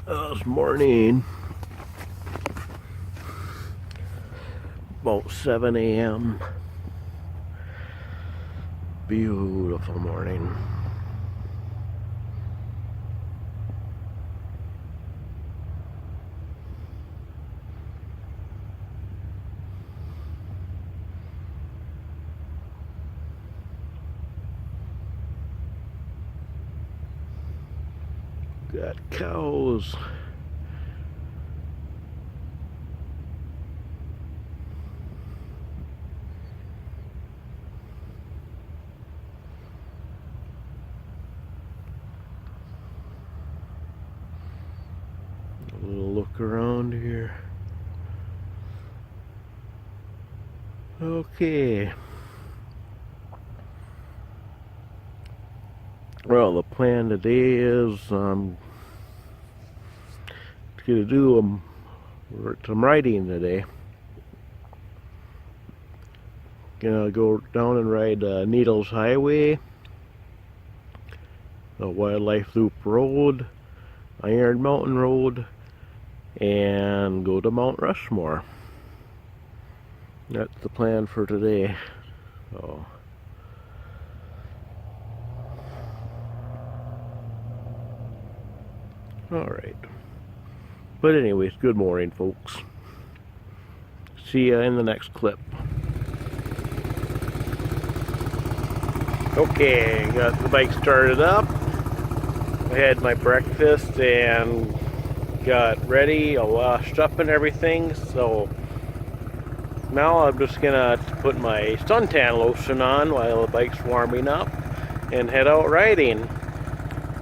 This morning, about 7 a.m. Beautiful morning. Got cows. A little look around here. Okay. Well, the plan today is going to do some riding today. Gonna go down and ride Needles Highway, the Wildlife Loop Road, Iron Mountain Road, and go to Mount Rushmore. That's the plan for today. So. Alright. But anyways, good morning, folks. See ya in the next clip. Okay, got the bike started up. I had my breakfast and got ready, all washed up and everything. So now I'm just gonna put my suntan lotion on while the bike's warming up and head out riding.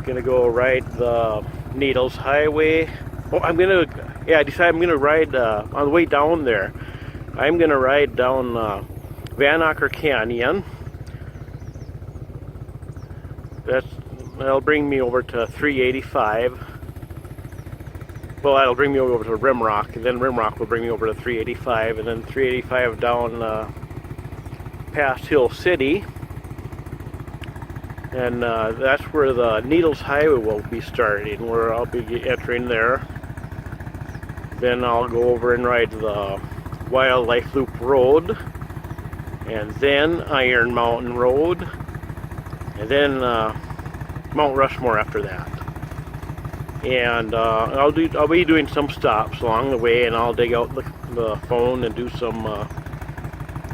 Gonna go ride the Needles Highway. Oh, I decided I'm gonna ride on the way down there. I'm gonna ride down Van Acker Canyon. That'll bring me over to 385. Well, that'll bring me over to Rimrock, and then Rimrock will bring me over to 385, and then 385 down past Hill City. And that's where the Needles Highway will be starting, where I'll be entering there. Then I'll go over and ride the Wildlife Loop Road, and then Iron Mountain Road, and then Mount Rushmore after that. And I'll be doing some stops along the way, and I'll dig out the phone and do some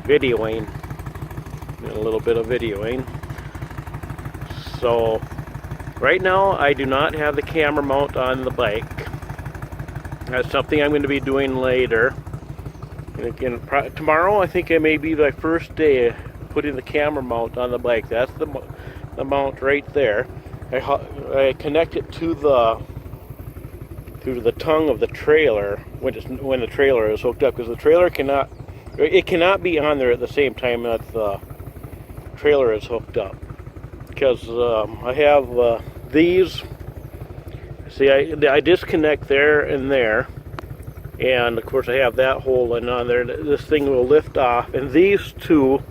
videoing, a little bit of videoing. So right now I do not have the camera mount on the bike. That's something I'm going to be doing later. And again, tomorrow I think it may be my first day putting the camera mount on the bike. That's the mount right there. I connect it to the tongue of the trailer when the trailer is hooked up, because the trailer cannot be on there at the same time that the trailer is hooked up. Because I have these. See, I disconnect there and there, and of course I have that hole in on there. This thing will lift off, and these two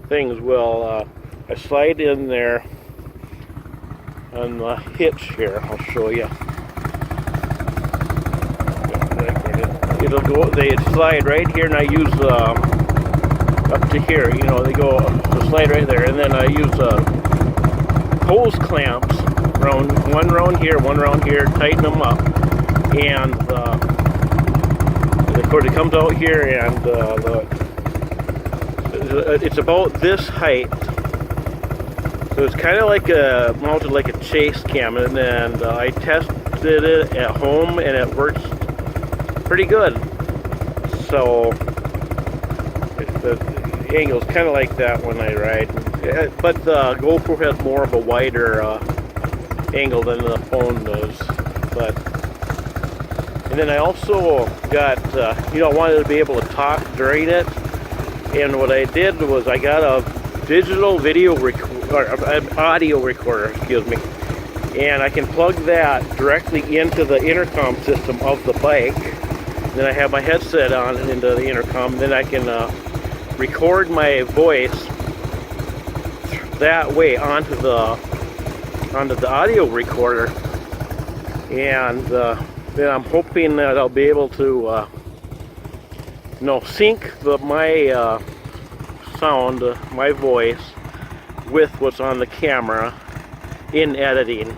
things will I slide in there on the hitch here. I'll show you. It'll go. They slide right here, and I use up to here. You know, they go slide right there, and then I use hose clamps. One round here, tighten them up, and of course it comes out here, and it's about this height, so it's kind of like mounted like a chase cam, and I tested it at home, and it works pretty good. So the angle's kind of like that when I ride, but the GoPro has more of a wider angle than the phone does. And then I also got I wanted to be able to talk during it, and what I did was I got a digital audio recorder, excuse me, and I can plug that directly into the intercom system of the bike. Then I have my headset on into the intercom, then I can record my voice that way onto the audio recorder, and then I'm hoping that I'll be able to sync my sound, my voice, with what's on the camera in editing.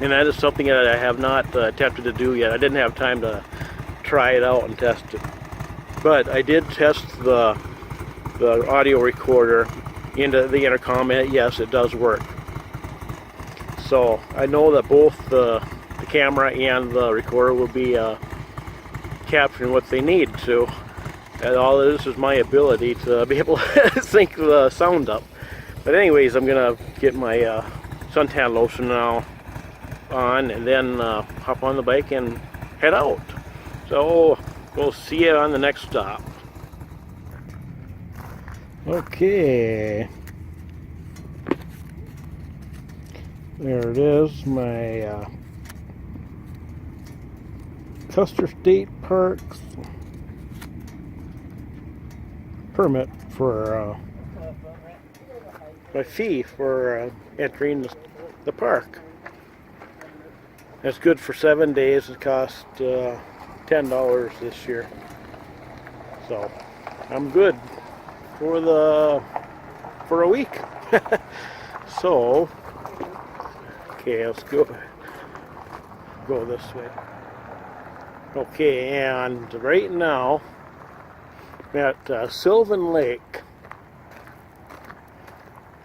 And that is something that I have not attempted to do yet. I didn't have time to try it out and test it. But I did test the audio recorder into the intercom, and yes, it does work. So I know that both the camera and the recorder will be capturing what they need to. And all this is my ability to be able to sync the sound up. But anyways, I'm gonna get my suntan lotion now on, and then hop on the bike and head out. So we'll see you on the next stop. Okay, there it is, my Custer State Parks permit for my fee for entering the park. It's good for 7 days. It cost $10 this year, so I'm good for a week. So okay, let's go this way. Okay, and right now I'm at Sylvan Lake.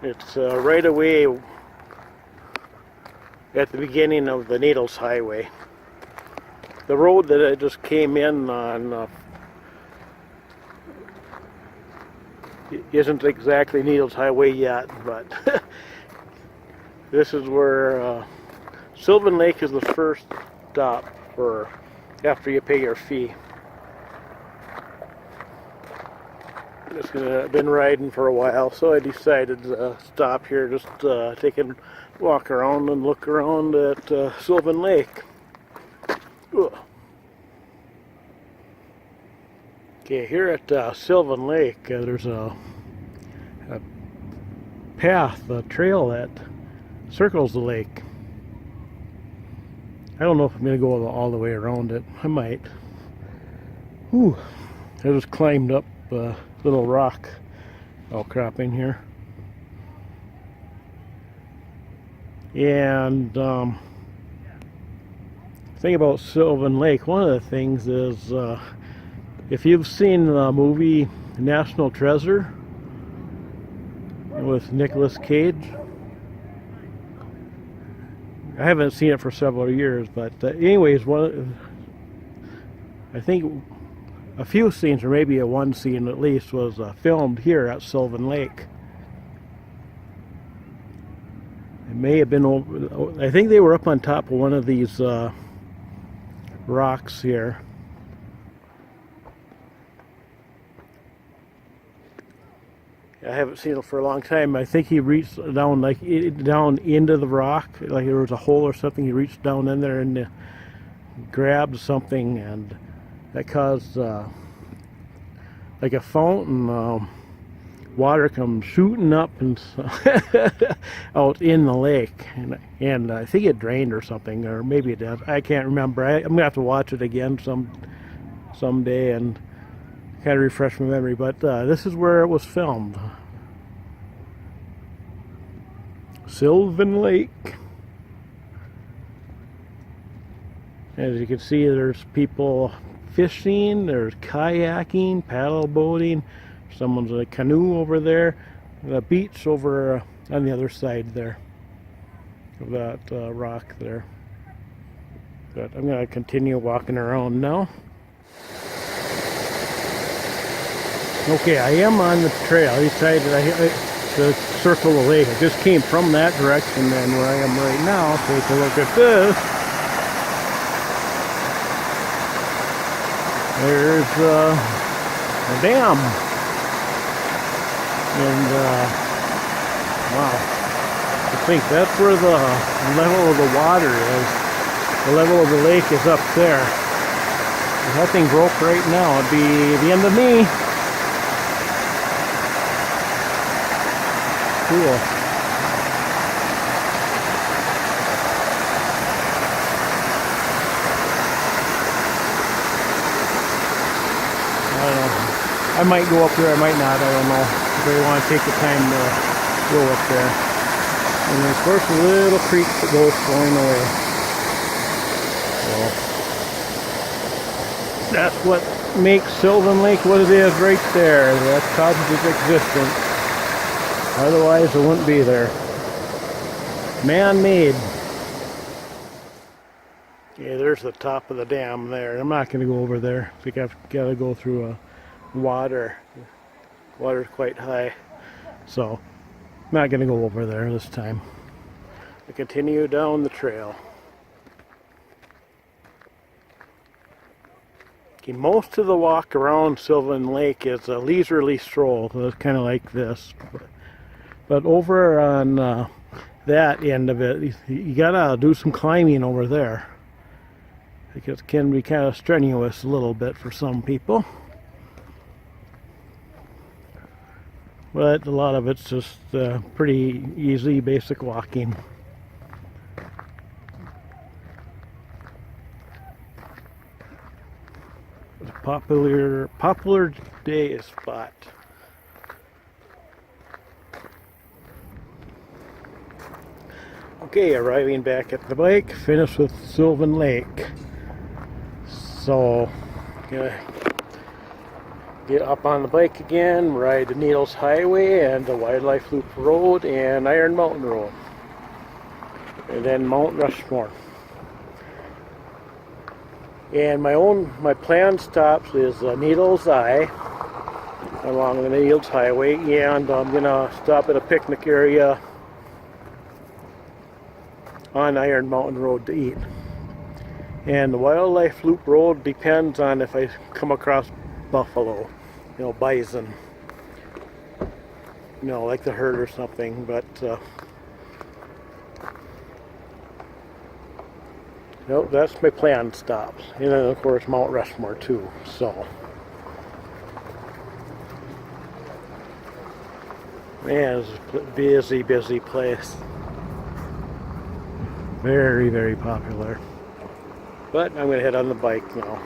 It's right away at the beginning of the Needles Highway. The road that I just came in on isn't exactly Needles Highway yet, but this is where Sylvan Lake is the first stop for after you pay your fee. I've been riding for a while, so I decided to stop here, just take a walk around and look around at Sylvan Lake. Ugh. Okay, here at Sylvan Lake, there's a path, a trail that circles the lake. I don't know if I'm going to go all the way around it. I might. Whew. I just climbed up a little rock outcropping here. And the thing about Sylvan Lake, one of the things is, if you've seen the movie National Treasure with Nicolas Cage, I haven't seen it for several years, but anyways, I think a few scenes, or maybe one scene at least, was filmed here at Sylvan Lake. It may have been over, I think they were up on top of one of these rocks here. I haven't seen it for a long time. I think he reached down, like down into the rock, like there was a hole or something. He reached down in there and grabbed something, and that caused like a fountain. Water comes shooting up and out in the lake, and I think it drained or something, or maybe it did. I can't remember. I'm gonna have to watch it again someday and kind of refresh my memory. But this is where it was filmed. Sylvan Lake. As you can see, there's people fishing, there's kayaking, paddle boating, someone's in a canoe over there, the beach over on the other side there of that rock there. But I'm going to continue walking around now. Okay, I am on the trail. I decided to circle the lake. I just came from that direction, and where I am right now, take a look at this. There's a dam. And wow, I think that's where the level of the water is. The level of the lake is up there. If that thing broke right now, it'd be the end of me. Cool. I might go up there, I might not, I don't know. If I want to take the time to go up there. And then of course a little creek that goes flowing away. So that's what makes Sylvan Lake what it is right there. That causes its existence. Otherwise it wouldn't be there. Man-made. Yeah, there's the top of the dam there. I'm not going to go over there. I think I've got to go through water. Water's quite high. So, I'm not going to go over there this time. I continue down the trail. Okay, most of the walk around Sylvan Lake is a leisurely stroll. So it's kind of like this. But over on that end of it, you got to do some climbing over there. Because it can be kind of strenuous a little bit for some people. But a lot of it's just pretty easy, basic walking. It's a popular day spot. Okay, arriving back at the bike, finished with Sylvan Lake. So, gonna get up on the bike again, ride the Needles Highway and the Wildlife Loop Road and Iron Mountain Road. And then Mount Rushmore. And my planned stops is Needles Eye along the Needles Highway, and I'm gonna stop at a picnic area on Iron Mountain Road to eat. And the Wildlife Loop Road depends on if I come across buffalo, bison, like the herd or something, but nope, that's my planned stops. And then of course Mount Rushmore too, so. Man, it's a busy place. Very, very popular. But I'm going to head on the bike now.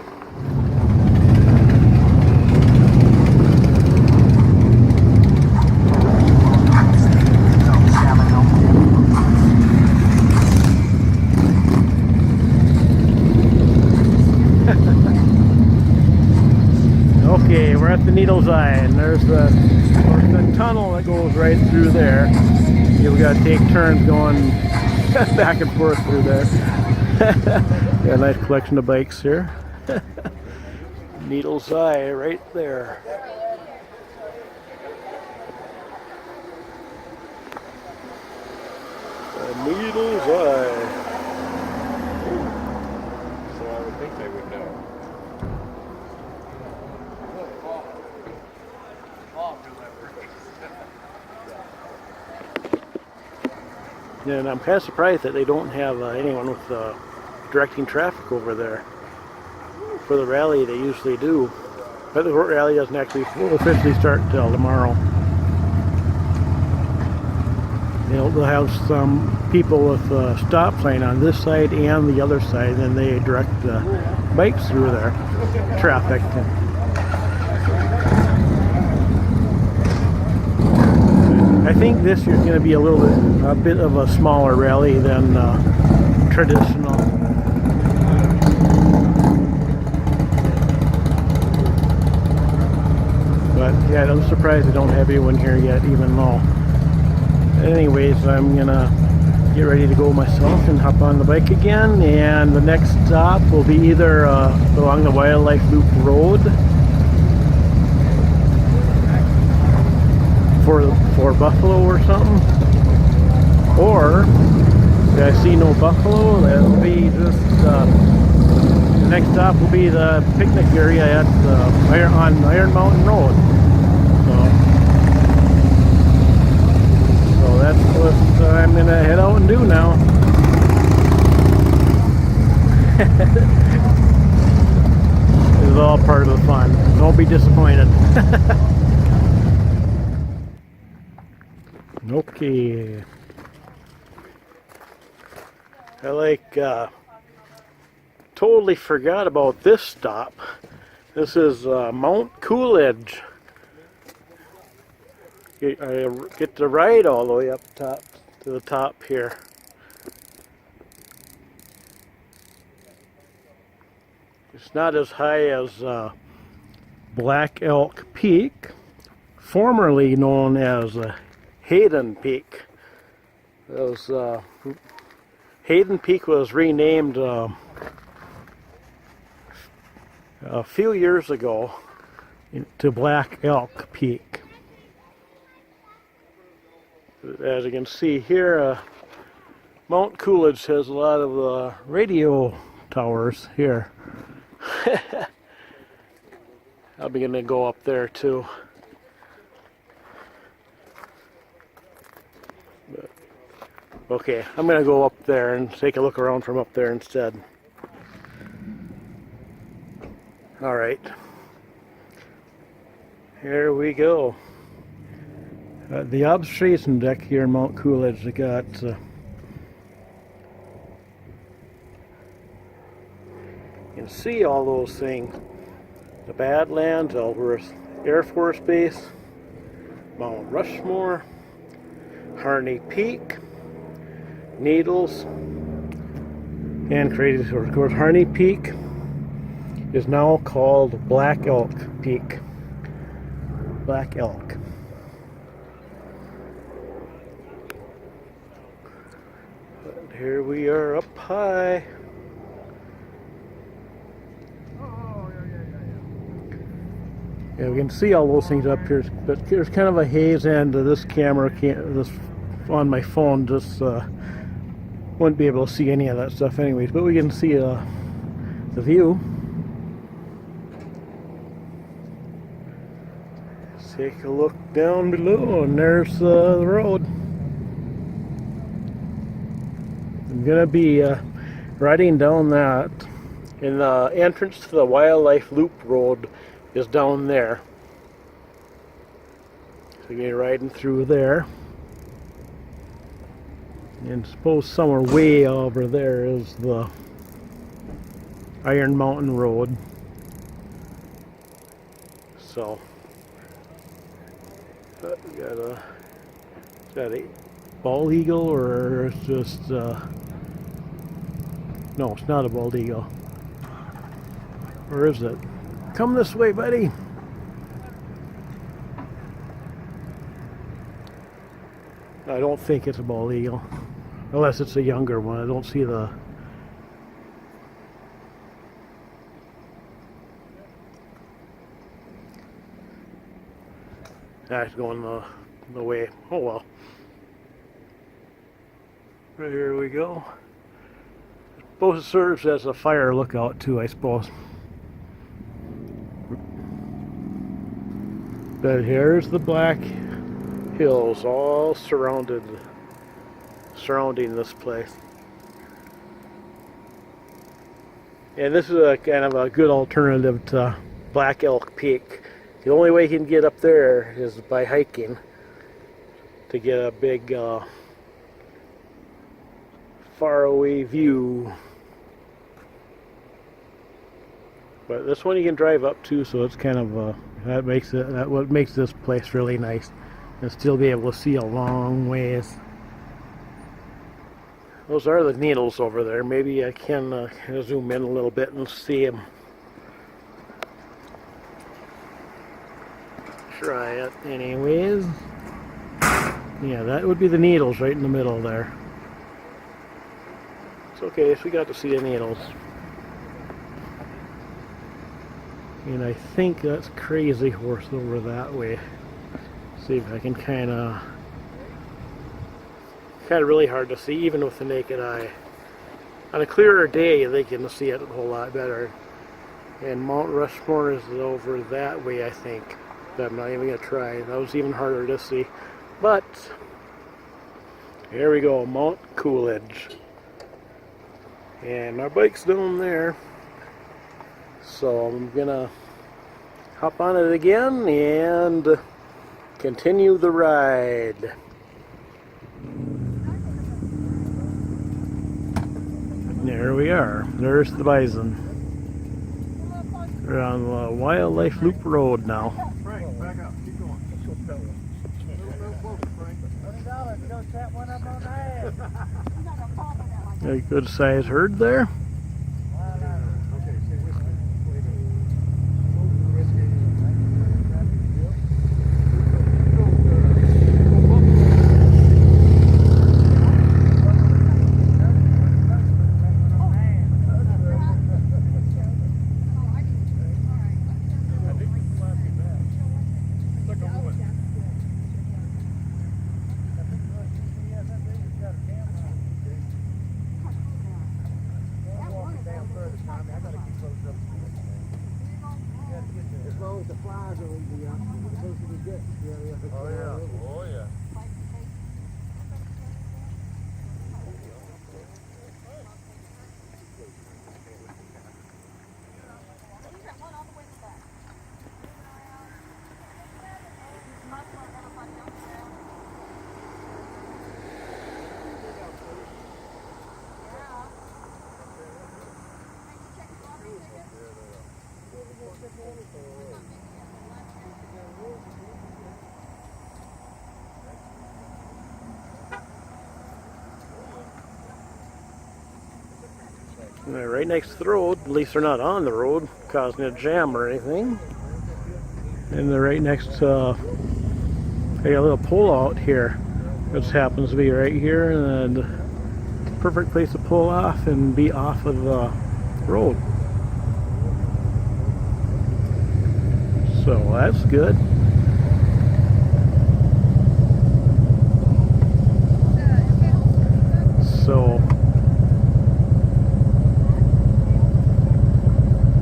Okay, we're at the Needles Eye, and there's the tunnel that goes right through there. You've got to take turns going back and forth through there. Got a nice collection of bikes here. Needles Eye right there. The Needles Eye. So I would think they would know. And I'm kind of surprised that they don't have anyone with directing traffic over there. For the rally they usually do. But the rally doesn't actually officially start until tomorrow. They'll have some people with a stop sign on this side and the other side, and they direct the bikes through there. Traffic. I think this year's going to be a bit of a smaller rally than traditional. But yeah, I'm surprised they don't have anyone here yet, even though. Anyways, I'm gonna get ready to go myself and hop on the bike again, and the next stop will be either along the Wildlife Loop Road for buffalo or something, or if I see no buffalo, that'll be just the next stop will be the picnic area at on Iron Mountain Road. So that's what I'm gonna head out and do now. This is all part of the fun. Don't be disappointed. Okay. I totally forgot about this stop. This is Mount Coolidge. get to ride all the way up top to the top here. It's not as high as Black Elk Peak, formerly known as Hayden Peak. Hayden Peak was renamed a few years ago to Black Elk Peak. As you can see here, Mount Coolidge has a lot of radio towers here. I'll be going to go up there too. Okay, I'm going to go up there and take a look around from up there instead. Alright. Here we go. The observation deck here in Mount Coolidge, they got you can see all those things. The Badlands, Ellsworth Air Force Base, Mount Rushmore, Harney Peak, Needles, and crazy. So of course Harney Peak is now called Black Elk Peak. Black Elk. But here we are up high. Yeah, we can see all those things up here, but there's kind of a haze, and this camera can't, this on my phone just wouldn't be able to see any of that stuff anyways, but we can see the view. Let's take a look down below, and there's the road. I'm gonna be riding down that, and the entrance to the Wildlife Loop Road is down there. So you're riding through there. And suppose somewhere way over there is the Iron Mountain Road. So we got is that a bald eagle, or it's just no, it's not a bald eagle. Or is it? Come this way, buddy. I don't think it's a bald eagle. Unless it's a younger one. I don't see the... That's going the way. Oh well. Right, here we go. Both serves as a fire lookout too, I suppose. But here's the Black Hills, all surrounding this place. And this is a kind of a good alternative to Black Elk Peak. The only way you can get up there is by hiking to get a big faraway view. But this one you can drive up to, so it's kind of that's what makes this place really nice, and still be able to see a long ways. Those are the Needles over there. Maybe I can zoom in a little bit and see them. Try it anyways. Yeah, that would be the Needles right in the middle there. It's okay, so we got to see the Needles. And I think that's Crazy Horse over that way. See if I can kind of really hard to see even with the naked eye. On a clearer day they can see it a whole lot better. And Mount Rushmore is over that way, I think. But I'm not even going to try. That was even harder to see. But here we go, Mount Coolidge. And our bike's down there. So I'm gonna hop on it again and continue the ride. There we are. There's the bison. We're on the Wildlife Loop Road now. Frank, back up. Keep going. A good sized herd there. And they're right next to the road. At least they're not on the road, causing a jam or anything. And they're right next to a little pull out here. This happens to be right here, and perfect place to pull off and be off of the road. So that's good. So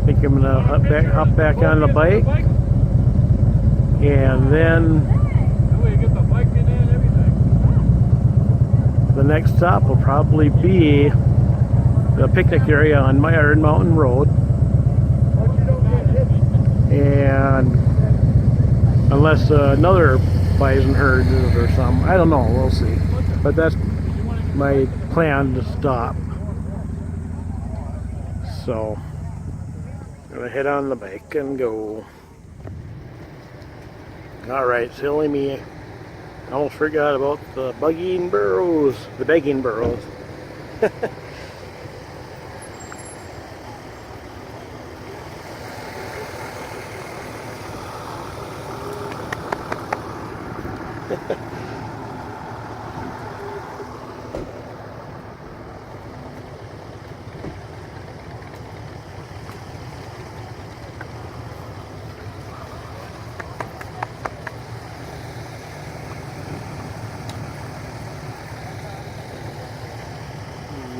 I think I'm gonna hop back on the bike, and then the next stop will probably be the picnic area on Iron Mountain Road. And unless another bison herd is or something, I don't know, we'll see. But that's my plan to stop. So I'm gonna head on the bike and go. Alright, silly me. I almost forgot about the begging burros.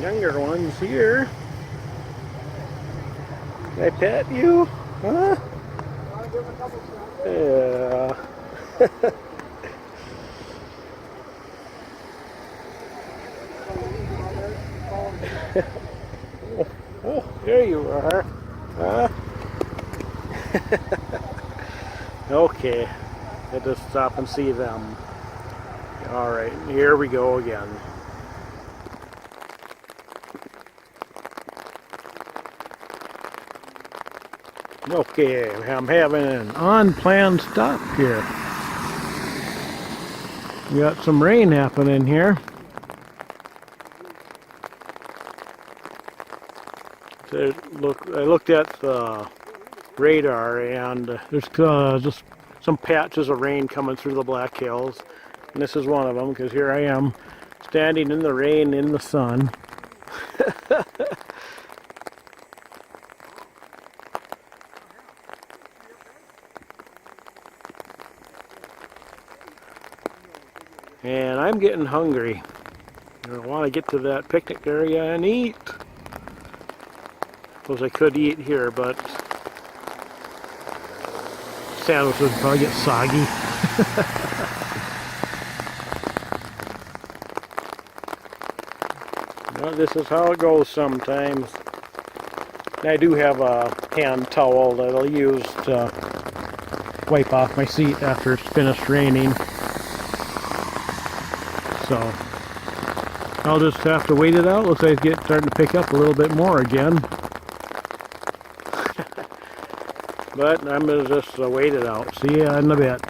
Younger ones here. Can I pet you? Huh? Yeah. Oh, there you are. Huh? Okay. I just stop and see them. Alright, here we go again. Okay, I'm having an unplanned stop here. We got some rain happening here. So I looked at the radar, and there's just some patches of rain coming through the Black Hills. And this is one of them, because here I am standing in the rain in the sun. And I'm getting hungry. I want to get to that picnic area and eat. Suppose I could eat here, but sandwich would probably get soggy. Well, this is how it goes sometimes. I do have a hand towel that I'll use to wipe off my seat after it's finished raining. So I'll just have to wait it out. Looks like it's starting to pick up a little bit more again. But I'm going to just wait it out. See ya in a bit.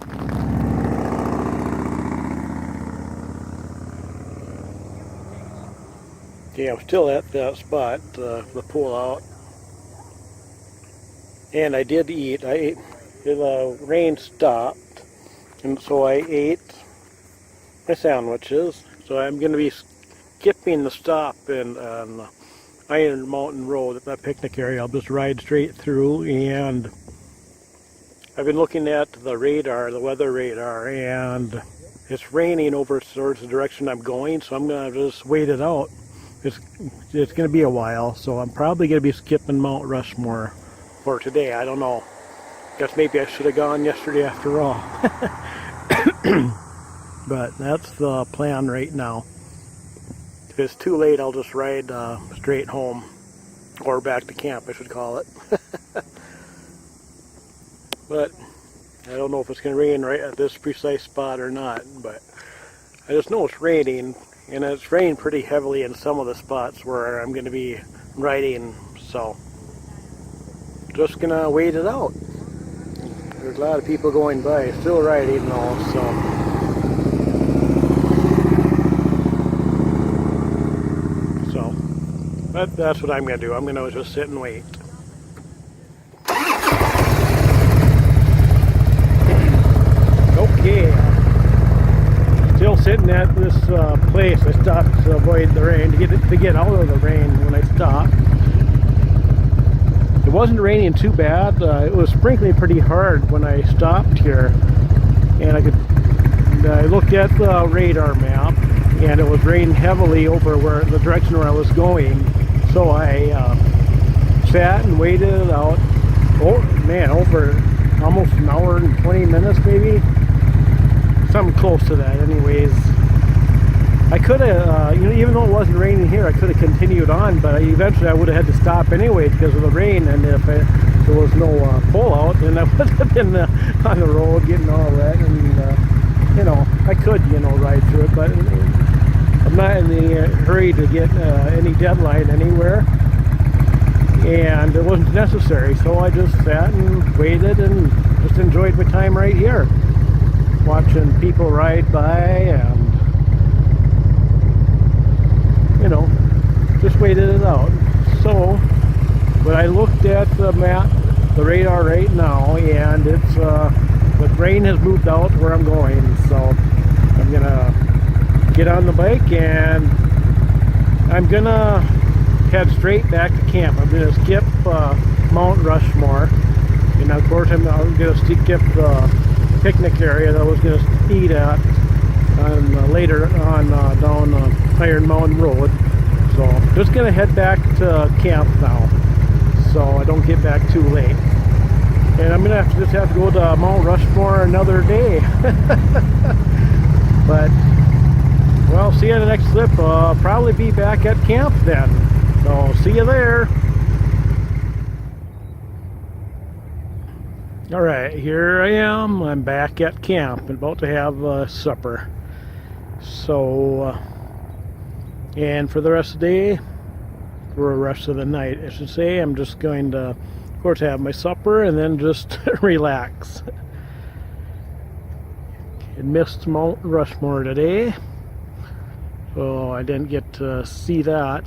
Yeah, I'm still at that spot, the pull out. And I did eat. I ate. The rain stopped, and so I ate my sandwiches. So I'm going to be skipping the stop on Iron Mountain Road at that picnic area. I'll just ride straight through, and I've been looking at the radar, the weather radar, and it's raining over towards the direction I'm going, so I'm going to just wait it out. It's going to be a while, so I'm probably going to be skipping Mount Rushmore for today. I don't know. Guess maybe I should have gone yesterday after all. But that's the plan right now. If it's too late, I'll just ride straight home, or back to camp, I should call it. But I don't know if it's going to rain right at this precise spot or not, but I just know it's raining, and it's rained pretty heavily in some of the spots where I'm going to be riding, so just going to wait it out. There's a lot of people going by, still riding though, so. But that's what I'm going to do. I'm going to just sit and wait. Okay. Still sitting at this place. I stopped to avoid the rain, to get out of the rain when I stopped. It wasn't raining too bad. It was sprinkling pretty hard when I stopped here. And I looked at the radar map, and it was raining heavily over the direction where I was going. So I sat and waited it out. Oh man, over almost an hour and 20 minutes maybe, something close to that. Anyways, I could have, even though it wasn't raining here, I could have continued on, but eventually I would have had to stop anyway because of the rain. And if there was no pull out, then I would have been on the road getting all wet. And I could, ride through it, but I'm not in the hurry to get any deadline anywhere, and it wasn't necessary, so I just sat and waited and just enjoyed my time right here, watching people ride by, and just waited it out. So, but I looked at the map, the radar right now, and it's the rain has moved out where I'm going, so I'm gonna get on the bike and I'm gonna head straight back to camp. I'm gonna skip Mount Rushmore, and of course I'm gonna skip the picnic area that I was gonna eat at later on down Iron Mountain Road. So just gonna head back to camp now, so I don't get back too late. And I'm gonna just have to go to Mount Rushmore another day. But well, see you in the next clip. I'll probably be back at camp then. So see you there. Alright, here I am. I'm back at camp and about to have supper. So, and for the rest of the day, for the rest of the night, I should say, I'm just going to, of course, have my supper and then just relax. I missed Mount Rushmore today, so I didn't get to see that.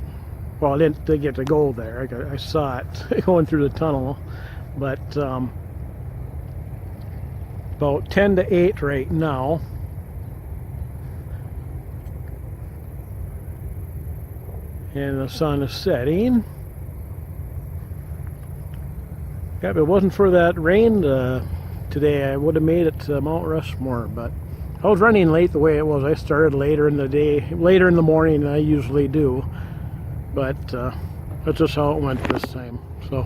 Well, I didn't get to go there. I saw it going through the tunnel, but about 10 to 8 right now. And the sun is setting. Yeah, if it wasn't for that rain today, I would have made it to Mount Rushmore, but I was running late the way it was. I started later in the day, later in the morning than I usually do, but that's just how it went this time. So,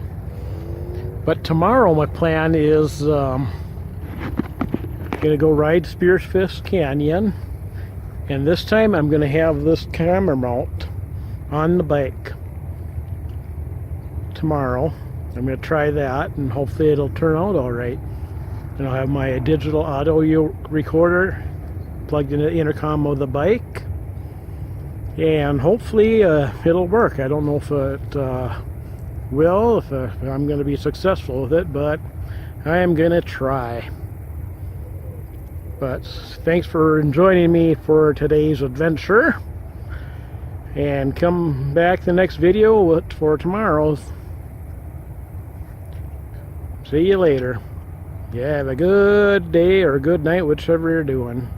but tomorrow my plan is gonna go ride Spearfish Canyon, and this time I'm gonna have this camera mount on the bike tomorrow. I'm going to try that, and hopefully it'll turn out all right. And I'll have my digital audio recorder plugged into the intercom of the bike, and hopefully it'll work. I don't know if it will, if I'm going to be successful with it, but I am going to try. But thanks for joining me for today's adventure. And come back the next video for tomorrow's. See you later. Yeah, have a good day or a good night, whichever you're doing.